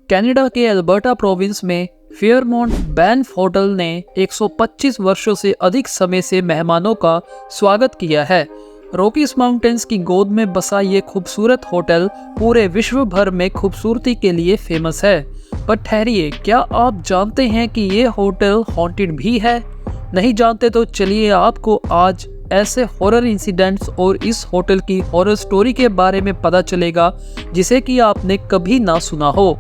Canada के Alberta province में Fairmont Banff hotel ने 125 वर्षों से अधिक समय से मेहमानों का स्वागत किया है। रॉकीज माउंटेन्स की गोद में बसा ये खूबसूरत होटल पूरे विश्व भर में खूबसूरती के लिए फेमस है। पर ठहरिए, क्या आप जानते हैं कि ये होटल हॉन्टेड भी है? नहीं जानते तो चलिए आपको आज ऐसे हॉरर इंसिडेंट्स और इस होटल की हॉरर स्टोरी के बारे में पता चलेगा जिसे कि आपने कभी ना सुना हो।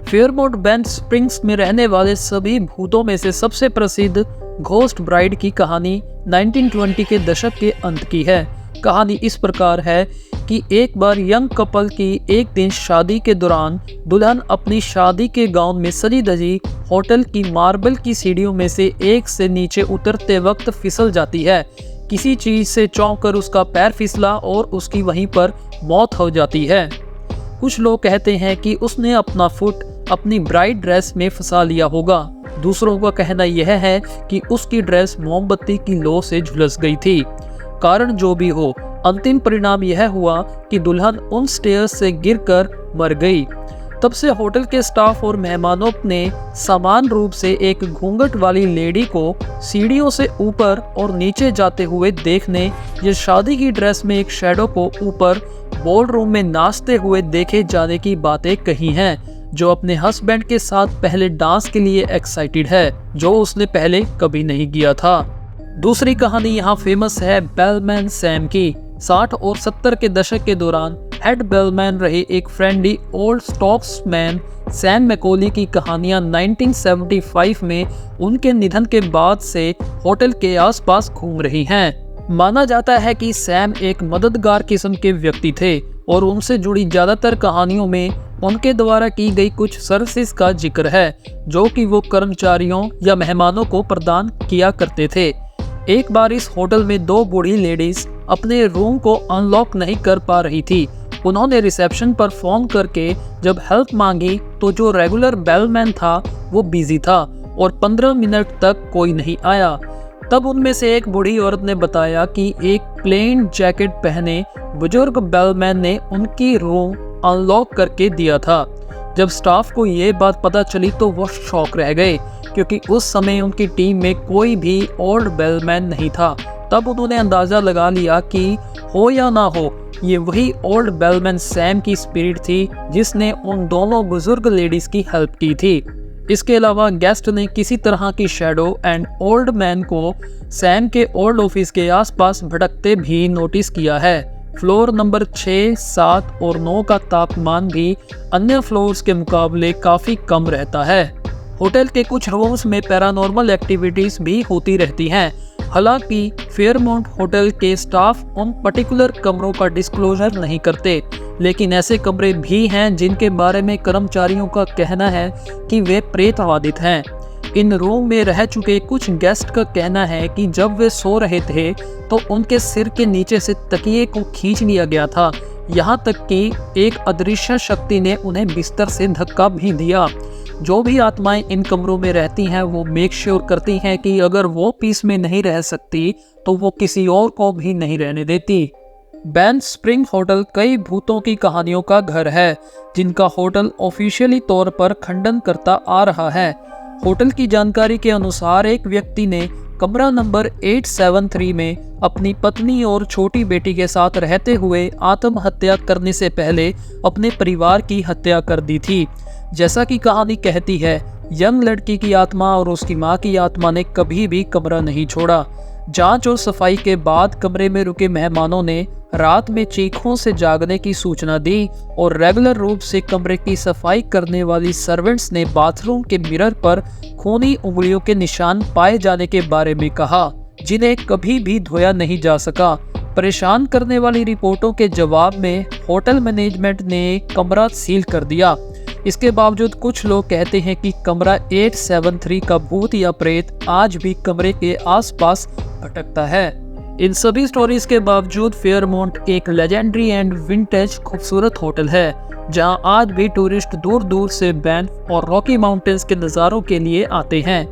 फेयरमोंट बैंफ स्प्रिंग्स में रहने वाले सभी भूतों में से सबसे प्रसिद्ध घोस्ट ब्राइड की कहानी 1920 के दशक के अंत की है। कहानी इस प्रकार है कि एक बार यंग कपल की एक दिन शादी के दौरान दुल्हन अपनी शादी के गाउन में सजी धजी होटल की मार्बल की सीढ़ियों में से एक से नीचे उतरते वक्त फिसल जाती है। किसी चीज से चौंक कर उसका पैर फिसला और उसकी वहीं पर मौत हो जाती है। कुछ लोग कहते हैं कि उसने अपना फुट अपनी ब्राइड ड्रेस में फंसा लिया होगा। दूसरों का कहना यह है कि उसकी ड्रेस मोमबत्ती की लौ से झुलस गई थी। कारण जो भी हो, अंतिम परिणाम यह हुआ कि दुल्हन उन स्टेयर्स से गिरकर मर गई। तब से होटल के स्टाफ और मेहमानों ने समान रूप से एक घूंघट वाली लेडी को सीढ़ियों से ऊपर और नीचे जाते हुए देखने या शादी की ड्रेस में एक शैडो को ऊपर बॉल रूम में नाचते हुए देखे जाने की बातें कही हैं, जो अपने हस्बैंड के साथ पहले डांस के लिए एक्साइटेड है, जो उसने पहले कभी नहीं किया था। दूसरी कहानी यहाँ फेमस है बेलमैन सैम की। 60 और 70 के दशक के दौरान हेड बेलमैन रहे एक फ्रेंडली ओल्ड स्टॉक्समैन सैम मैकॉली की कहानियां 1975 में उनके निधन के बाद से होटल के आसपास घूम रही हैं। माना जाता है कि सैम एक मददगार किस्म के व्यक्ति थे और उनसे जुड़ी ज्यादातर कहानियों में उनके द्वारा की गई कुछ सर्विसेज का जिक्र है, जो कि वो कर्मचारियों या मेहमानों को प्रदान किया करते थे। एक बार इस होटल में दो बूढ़ी लेडीज अपने रूम को अनलॉक नहीं कर पा रही थी। उन्होंने रिसेप्शन पर फोन करके जब हेल्प मांगी तो जो रेगुलर बेलमैन था वो बिजी था और 15 मिनट तक कोई नहीं आया। तब उनमें से एक बूढ़ी औरत ने बताया कि एक प्लेन जैकेट पहने बुजुर्ग बेलमैन ने उनकी रूम अनलॉक करके दिया था। जब स्टाफ को ये बात पता चली तो वो शॉक रह गए, क्योंकि उस समय उनकी टीम में कोई भी ओल्ड बेलमैन नहीं था। तब उन्होंने अंदाजा लगा लिया कि हो या ना हो, ये वही ओल्ड बेलमैन सैम की स्पिरिट थी जिसने उन दोनों बुजुर्ग लेडीज की हेल्प की थी। इसके अलावा गेस्ट ने किसी तरह की शैडो एंड ओल्ड मैन को सैम के ओल्ड ऑफिस के आसपास भटकते भी नोटिस किया है। फ्लोर नंबर 6, 7 और 9 का तापमान भी अन्य फ्लोर्स के मुकाबले काफ़ी कम रहता है। होटल के कुछ रूम्स में पैरानॉर्मल एक्टिविटीज़ भी होती रहती हैं। हालांकि फेयरमोंट होटल के स्टाफ उन पर्टिकुलर कमरों का डिस्क्लोजर नहीं करते, लेकिन ऐसे कमरे भी हैं जिनके बारे में कर्मचारियों का कहना है कि वे प्रेतवादित हैं। इन रूम में रह चुके कुछ गेस्ट का कहना है कि जब वे सो रहे थे तो उनके सिर के नीचे से तकिए को खींच लिया गया था, यहाँ तक कि एक अदृश्य शक्ति ने उन्हें बिस्तर से धक्का भी दिया। जो भी आत्माएं इन कमरों में रहती हैं वो मेक श्योर करती हैं कि अगर वो पीस में नहीं रह सकती तो वो किसी और को भी नहीं रहने देती। बैंफ स्प्रिंग होटल कई भूतों की कहानियों का घर है, जिनका होटल ऑफिशियली तौर पर खंडन करता आ रहा है। होटल की जानकारी के अनुसार एक व्यक्ति ने कमरा नंबर 873 में अपनी पत्नी और छोटी बेटी के साथ रहते हुए आत्महत्या करने से पहले अपने परिवार की हत्या कर दी थी। जैसा कि कहानी कहती है, यंग लड़की की आत्मा और उसकी मां की आत्मा ने कभी भी कमरा नहीं छोड़ा। जांच और सफाई के बाद कमरे में रुके मेहमानों ने रात में चीखों से जागने की सूचना दी और रेगुलर रूप से कमरे की सफाई करने वाली सर्वेंट्स ने बाथरूम के मिरर पर खूनी उंगलियों के निशान पाए जाने के बारे में कहा, जिन्हें कभी भी धोया नहीं जा सका। परेशान करने वाली रिपोर्टों के जवाब में होटल मैनेजमेंट ने कमरा सील कर दिया। इसके बावजूद कुछ लोग कहते हैं कि कमरा 873 का भूत या प्रेत आज भी कमरे के आसपास भटकता है। इन सभी स्टोरीज के बावजूद फेयरमोंट एक लेजेंडरी एंड विंटेज खूबसूरत होटल है, जहां आज भी टूरिस्ट दूर दूर से बैंफ और रॉकी माउंटेन्स के नज़ारों के लिए आते हैं।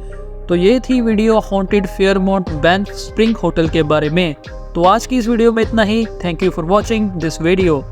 तो ये थी video haunted Fairmont Banff spring hotel के बारे में। तो आज की इस वीडियो में इतना ही। Thank you for watching this video.